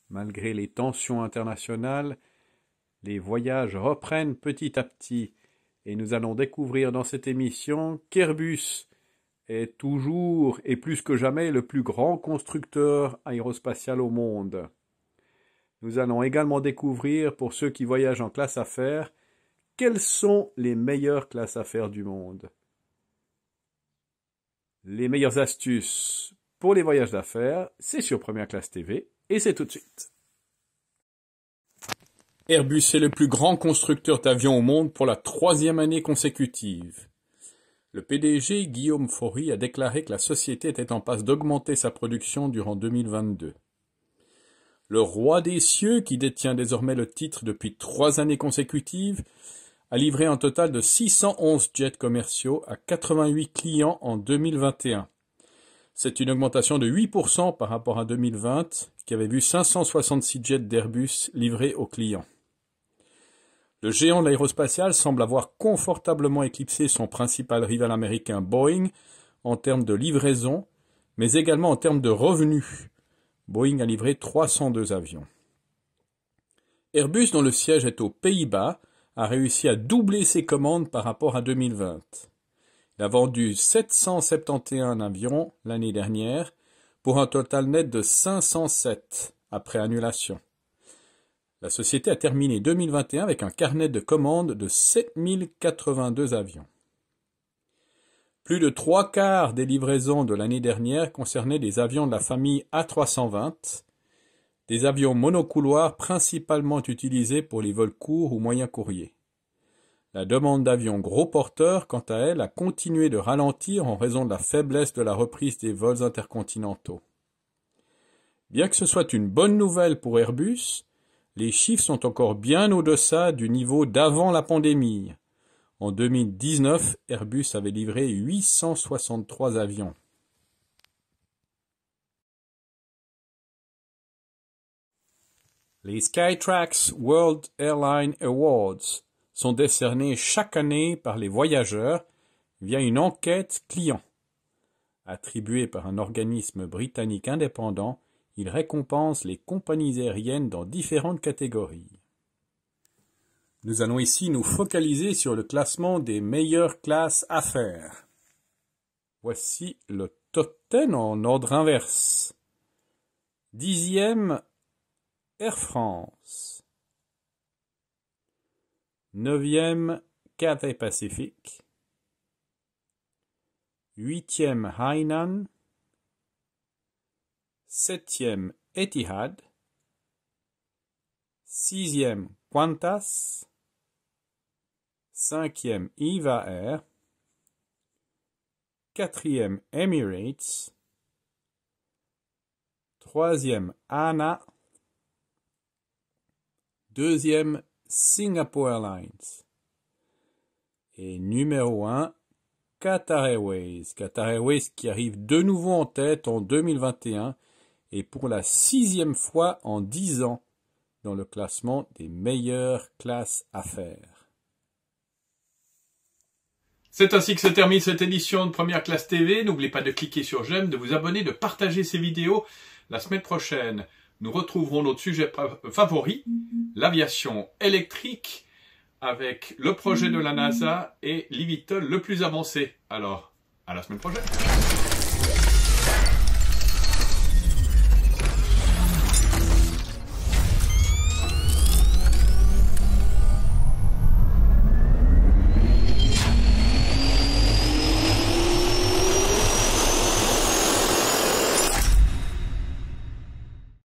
Malgré les tensions internationales, les voyages reprennent petit à petit et nous allons découvrir dans cette émission qu'Airbus est toujours et plus que jamais le plus grand constructeur aérospatial au monde. Nous allons également découvrir, pour ceux qui voyagent en classe affaires, quelles sont les meilleures classes affaires du monde. Les meilleures astuces pour les voyages d'affaires, c'est sur Première Classe TV et c'est tout de suite. Airbus est le plus grand constructeur d'avions au monde pour la 3e année consécutive. Le PDG Guillaume Faury a déclaré que la société était en passe d'augmenter sa production durant 2022. Le roi des cieux, qui détient désormais le titre depuis 3 années consécutives, a livré un total de 611 jets commerciaux à 88 clients en 2021. C'est une augmentation de 8% par rapport à 2020, qui avait vu 566 jets d'Airbus livrés aux clients. Le géant de l'aérospatial semble avoir confortablement éclipsé son principal rival américain Boeing en termes de livraison, mais également en termes de revenus. Boeing a livré 302 avions. Airbus, dont le siège est aux Pays-Bas, a réussi à doubler ses commandes par rapport à 2020. Il a vendu 771 avions l'année dernière, pour un total net de 507 après annulation. La société a terminé 2021 avec un carnet de commandes de 7082 avions. Plus de 3/4 des livraisons de l'année dernière concernaient des avions de la famille A320, des avions monocouloirs principalement utilisés pour les vols courts ou moyens courriers. La demande d'avions gros porteurs, quant à elle, a continué de ralentir en raison de la faiblesse de la reprise des vols intercontinentaux. Bien que ce soit une bonne nouvelle pour Airbus, les chiffres sont encore bien au-deçà du niveau d'avant la pandémie. En 2019, Airbus avait livré 863 avions. Les Skytrax World Airline Awards sont décernés chaque année par les voyageurs via une enquête client. Attribuée par un organisme britannique indépendant, il récompense les compagnies aériennes dans différentes catégories. Nous allons ici nous focaliser sur le classement des meilleures classes affaires. Voici le top 10 en ordre inverse. 10e, Air France. 9e, Cathay Pacific. 8e, Hainan. 7e, Etihad. 6e, Qantas. 5e, EVA Air. 4e, Emirates. 3e, ANA. 2e, Singapore Airlines. Et numéro 1, Qatar Airways. Qatar Airways qui arrive de nouveau en tête en 2021 et pour la 6e fois en 10 ans dans le classement des meilleures classes affaires. C'est ainsi que se termine cette édition de Première Classe TV. N'oubliez pas de cliquer sur j'aime, de vous abonner, de partager ces vidéos. La semaine prochaine, nous retrouverons notre sujet favori, l'aviation électrique, avec le projet de la NASA et l'eVTOL le plus avancé. Alors, à la semaine prochaine.